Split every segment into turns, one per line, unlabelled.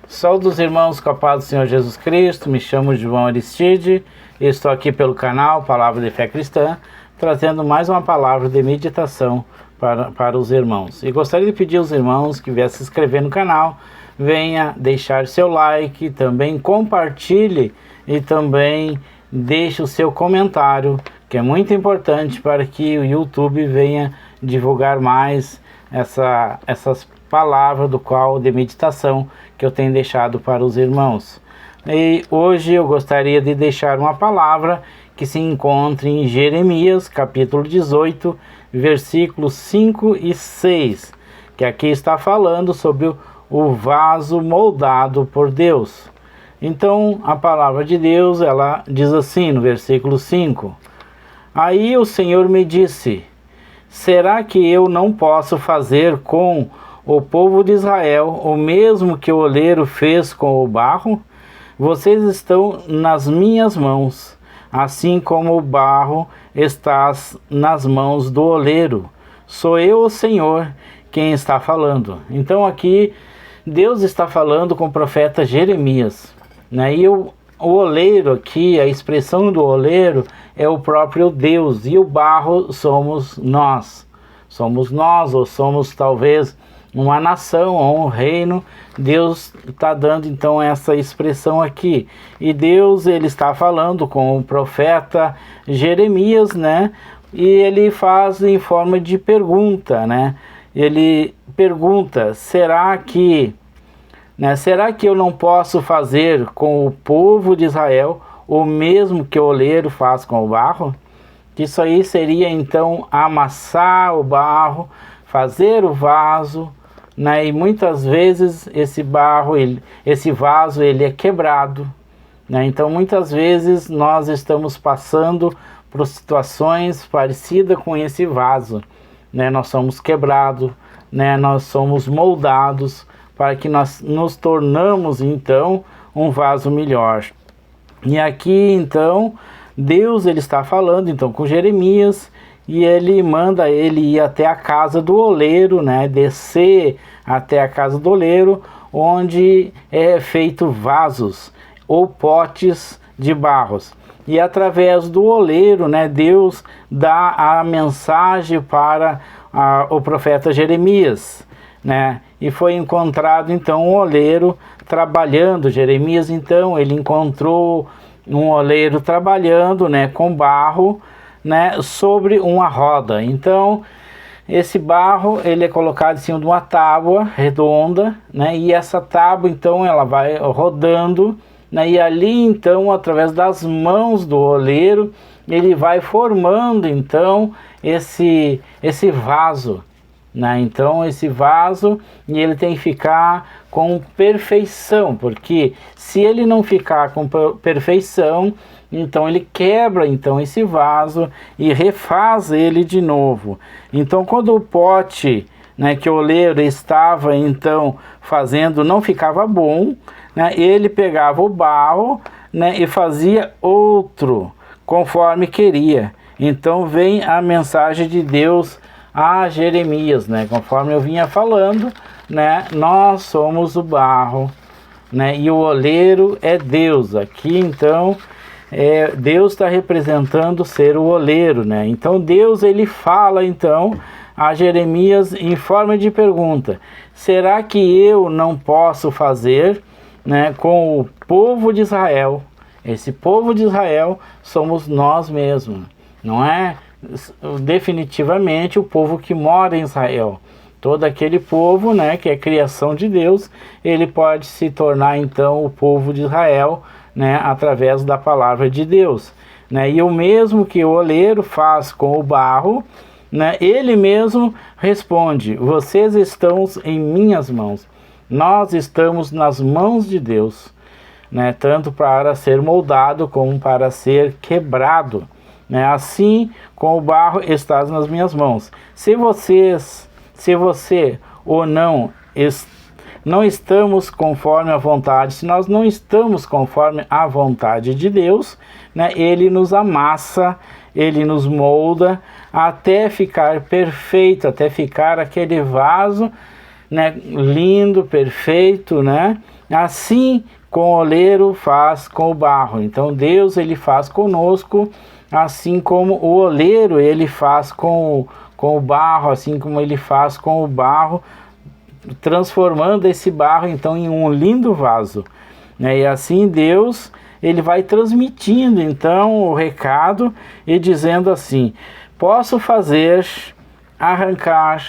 Saúde os irmãos com a paz do Senhor Jesus Cristo. Me chamo João Aristide e estou aqui pelo canal Palavra de Fé Cristã, trazendo mais uma palavra de meditação para os irmãos. E gostaria de pedir aos irmãos que viessem se inscrever no canal, venha deixar seu like, também compartilhe e também deixe o seu comentário, que é muito importante para que o YouTube venha divulgar mais essas palavras do qual de meditação que eu tenho deixado para os irmãos. E hoje eu gostaria de deixar uma palavra que se encontra em Jeremias, capítulo 18, versículos 5 e 6, que aqui está falando sobre o vaso moldado por Deus. Então, a palavra de Deus, ela diz assim no versículo 5: Aí o Senhor me disse: será que eu não posso fazer com o povo de Israel o mesmo que o oleiro fez com o barro? Vocês estão nas minhas mãos, assim como o barro está nas mãos do oleiro. Sou eu, o Senhor, quem está falando. Então aqui Deus está falando com o profeta Jeremias, né? E o oleiro aqui, a expressão do oleiro é o próprio Deus, e o barro somos nós. Somos nós, ou somos talvez uma nação ou um reino. Deus está dando então essa expressão aqui. E Deus, ele está falando com o profeta Jeremias, né? E ele faz em forma de pergunta, né? Ele pergunta: será que eu não posso fazer com o povo de Israel o mesmo que o oleiro faz com o barro? Que isso aí seria então amassar o barro, fazer o vaso, né? E muitas vezes esse vaso ele é quebrado, né? Então muitas vezes nós estamos passando por situações parecidas com esse vaso, né? Nós somos quebrados, né? Nós somos moldados para que nós nos tornamos então um vaso melhor. E aqui então Deus, ele está falando então com Jeremias, e ele manda ele ir até a casa do oleiro, né? Descer até a casa do oleiro, onde é feito vasos ou potes de barros. E através do oleiro, né, Deus dá a mensagem para o profeta Jeremias, né? E foi encontrado então um oleiro trabalhando. Jeremias então ele encontrou um oleiro trabalhando, né, com barro, né, sobre uma roda. Então esse barro ele é colocado em cima de uma tábua redonda, né, e essa tábua então ela vai rodando, né, e ali então através das mãos do oleiro ele vai formando então esse vaso, né? Então esse vaso, e ele tem que ficar com perfeição, porque se ele não ficar com perfeição, então ele quebra então esse vaso e refaz ele de novo. Então quando o pote, né, que o oleiro estava então fazendo não ficava bom, né, ele pegava o barro, né, e fazia outro conforme queria. Então vem a mensagem de Deus a Jeremias, né? Conforme eu vinha falando, né? Nós somos o barro, né? E o oleiro é Deus. Aqui então Deus está representando ser o oleiro, né? Então Deus ele fala então a Jeremias em forma de pergunta: será que eu não posso fazer, né, com o povo de Israel? Esse povo de Israel somos nós mesmos, não é definitivamente o povo que mora em Israel. Todo aquele povo, né, que é criação de Deus, ele pode se tornar então o povo de Israel, né, através da palavra de Deus, né? E o mesmo que o oleiro faz com o barro, né, ele mesmo responde: vocês estão em minhas mãos. Nós estamos nas mãos de Deus, né, tanto para ser moldado como para ser quebrado, né? Assim com o barro estás nas minhas mãos. Se você ou não estamos conforme a vontade, se nós não estamos conforme a vontade de Deus, né, ele nos amassa, ele nos molda até ficar perfeito, até ficar aquele vaso, né, lindo, perfeito, né? assim com o oleiro faz com o barro. Então Deus ele faz conosco, assim como o oleiro ele faz com o barro, assim como ele faz com o barro, transformando esse barro então em um lindo vaso, né? E assim Deus ele vai transmitindo então o recado e dizendo assim: posso fazer, arrancar,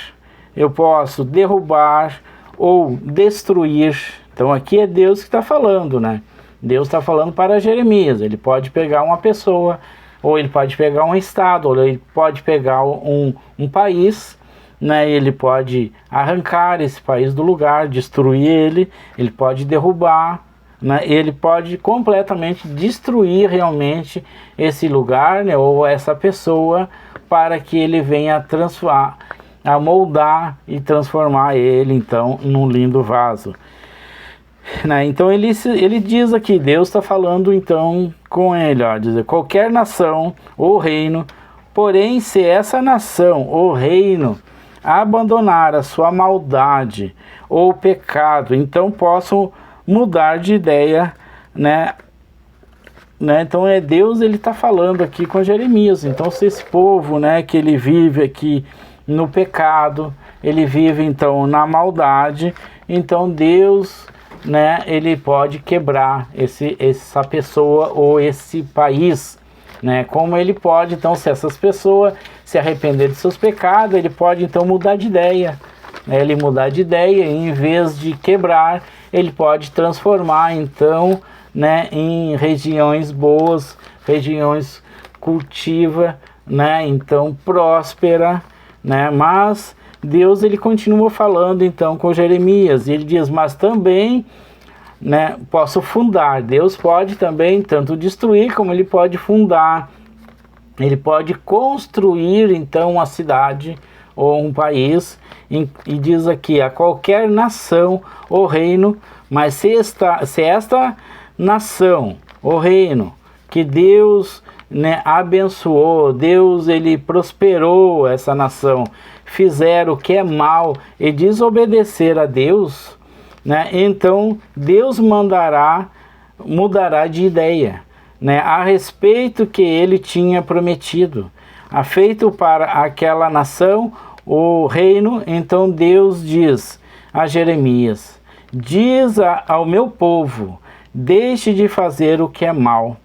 eu posso derrubar ou destruir. Então aqui é Deus que está falando, né? Deus está falando para Jeremias. Ele pode pegar uma pessoa, ou ele pode pegar um estado, ou ele pode pegar um país, né? Ele pode arrancar esse país do lugar, destruir ele pode derrubar, né? Ele pode completamente destruir realmente esse lugar, né? Ou essa pessoa, para que ele venha transformar, a moldar e transformar ele então num lindo vaso, né? Então ele diz aqui, Deus está falando então com ele, ó, dizer, qualquer nação ou reino, porém se essa nação ou reino abandonar a sua maldade ou pecado, então possam mudar de ideia, né? Então é Deus, ele está falando aqui com Jeremias. Então se esse povo, né, que ele vive aqui no pecado, ele vive então na maldade, então Deus, né, ele pode quebrar essa pessoa ou esse país, né? Como ele pode então, se essas pessoas se arrepender de seus pecados, ele pode então mudar de ideia, né? Ele mudar de ideia, e em vez de quebrar, ele pode transformar então, né, em regiões boas, regiões cultiva, né, então próspera, né? Mas Deus ele continua falando então com Jeremias, e ele diz, mas também, né, posso fundar. Deus pode também tanto destruir como ele pode fundar. Ele pode construir então uma cidade ou um país, e diz aqui, a qualquer nação ou reino, mas se esta nação ou reino que Deus, né, abençoou, Deus ele prosperou essa nação, fizer o que é mal e desobedecer a Deus, né, então Deus mudará de ideia, né, a respeito que ele tinha prometido, feito para aquela nação o reino. Então Deus diz a Jeremias, diz ao meu povo, deixe de fazer o que é mal,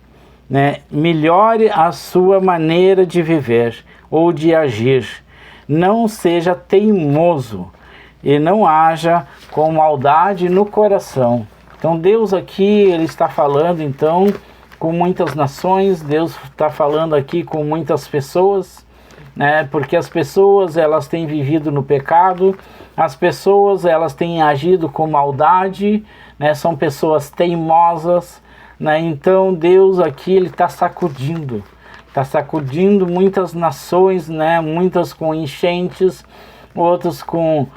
né? Melhore a sua maneira de viver ou de agir, não seja teimoso e não haja com maldade no coração. Então Deus aqui ele está falando então com muitas nações, Deus está falando aqui com muitas pessoas, né? Porque as pessoas elas têm vivido no pecado, as pessoas elas têm agido com maldade, né? São pessoas teimosas, né? Então Deus aqui ele está sacudindo muitas nações, né? Muitas com enchentes, outras com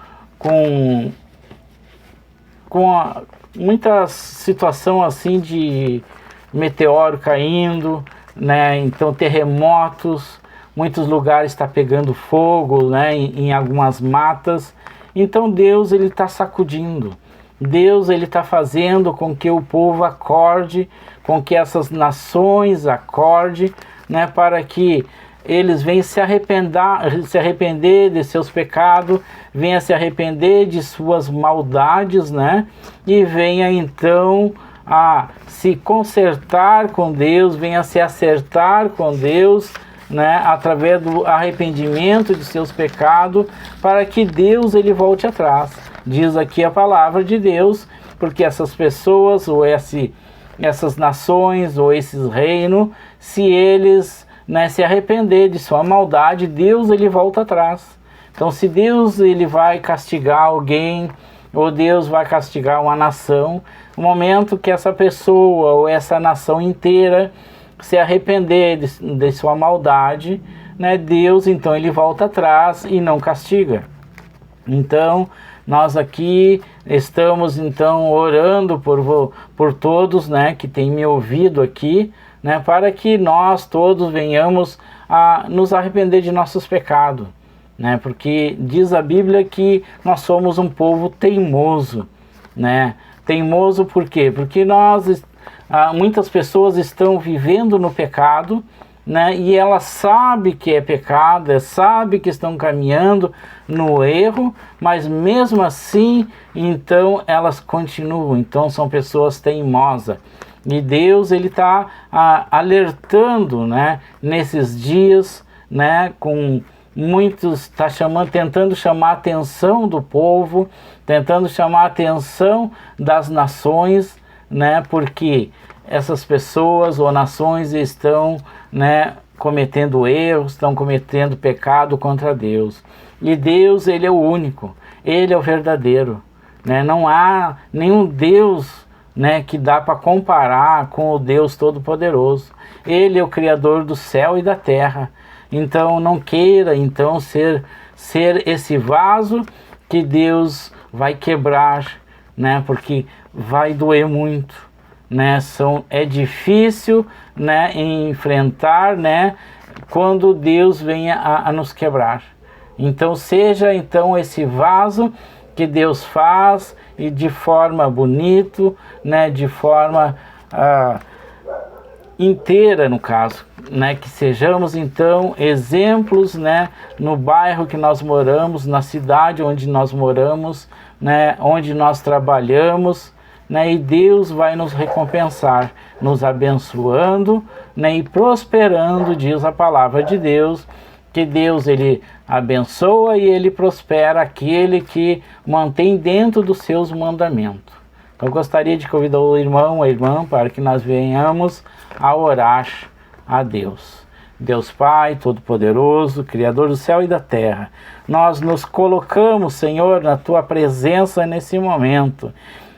muita situação assim de meteoro caindo, né? Então terremotos, muitos lugares está pegando fogo, né? Em algumas matas. Então Deus ele está sacudindo, Deus ele está fazendo com que o povo acorde, com que essas nações acordem, né? Para que eles venham se arrepender de seus pecados, venham se arrepender de suas maldades, né? E venha então a se consertar com Deus, venha se acertar com Deus, né? Através do arrependimento de seus pecados, para que Deus ele volte atrás. Diz aqui a palavra de Deus, porque essas pessoas, ou essas nações, ou esses reinos, se eles, né, se arrepender de sua maldade, Deus ele volta atrás. Então se Deus ele vai castigar alguém, ou Deus vai castigar uma nação, no momento que essa pessoa ou essa nação inteira se arrepender de sua maldade, né, Deus então ele volta atrás e não castiga. Então nós aqui estamos então orando por todos, né, que têm me ouvido aqui, né, para que nós todos venhamos a nos arrepender de nossos pecados, né, porque diz a Bíblia que nós somos um povo teimoso, né, Teimoso por quê? Porque muitas pessoas estão vivendo no pecado, né? E ela sabe que é pecado, ela sabe que estão caminhando no erro, mas mesmo assim, então elas continuam. Então são pessoas teimosas. E Deus, ele está alertando, né, nesses dias, né, com muitos, tentando chamar a atenção do povo, tentando chamar a atenção das nações, né, porque essas pessoas ou nações estão, né, cometendo erros, estão cometendo pecado contra Deus. E Deus, ele é o único, ele é o verdadeiro, né? Não há nenhum Deus, né, que dá para comparar com o Deus Todo-Poderoso. Ele é o Criador do céu e da terra. Então não queira então ser esse vaso que Deus vai quebrar, né? Porque vai doer muito, né? É difícil, né, enfrentar, né, quando Deus venha a nos quebrar. Então seja então esse vaso que Deus faz e de forma bonita, né, de forma inteira, no caso, né, que sejamos então exemplos, né, no bairro que nós moramos, na cidade onde nós moramos, né, onde nós trabalhamos, né, e Deus vai nos recompensar, nos abençoando, né, e prosperando, diz a palavra de Deus, que Deus, ele abençoa e ele prospera aquele que mantém dentro dos seus mandamentos. Então eu gostaria de convidar o irmão, a irmã, para que nós venhamos a orar a Deus. Deus Pai Todo-Poderoso, Criador do céu e da terra, nós nos colocamos, Senhor, na Tua presença nesse momento.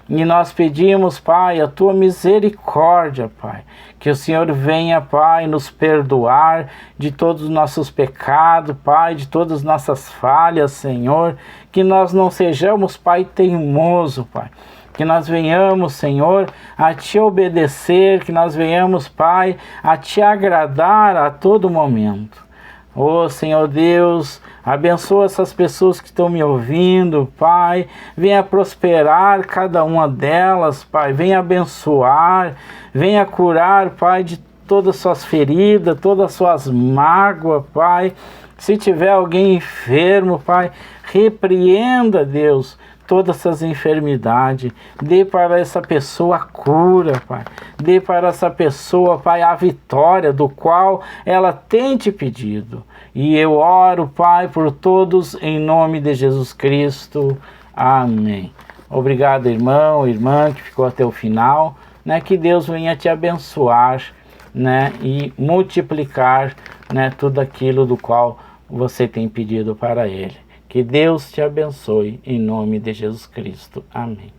E nós pedimos, Pai, a Tua misericórdia, Pai. Que o Senhor venha, Pai, nos perdoar de todos os nossos pecados, Pai, de todas as nossas falhas, Senhor. Que nós não sejamos, Pai, teimoso, Pai. Que nós venhamos, Senhor, a Te obedecer, que nós venhamos, Pai, a Te agradar a todo momento. Ô Senhor Deus, abençoa essas pessoas que estão me ouvindo, Pai. Venha prosperar cada uma delas, Pai. Venha abençoar, venha curar, Pai, de todas as suas feridas, todas as suas mágoas, Pai. Se tiver alguém enfermo, Pai, repreenda, Deus, todas essas enfermidades. Dê para essa pessoa a cura, Pai. Dê para essa pessoa, Pai, a vitória do qual ela tem te pedido. E eu oro, Pai, por todos em nome de Jesus Cristo. Amém. Obrigado, irmão, irmã, que ficou até o final, né? Que Deus venha te abençoar, né? E multiplicar, né, tudo aquilo do qual você tem pedido para Ele. Que Deus te abençoe em nome de Jesus Cristo. Amém.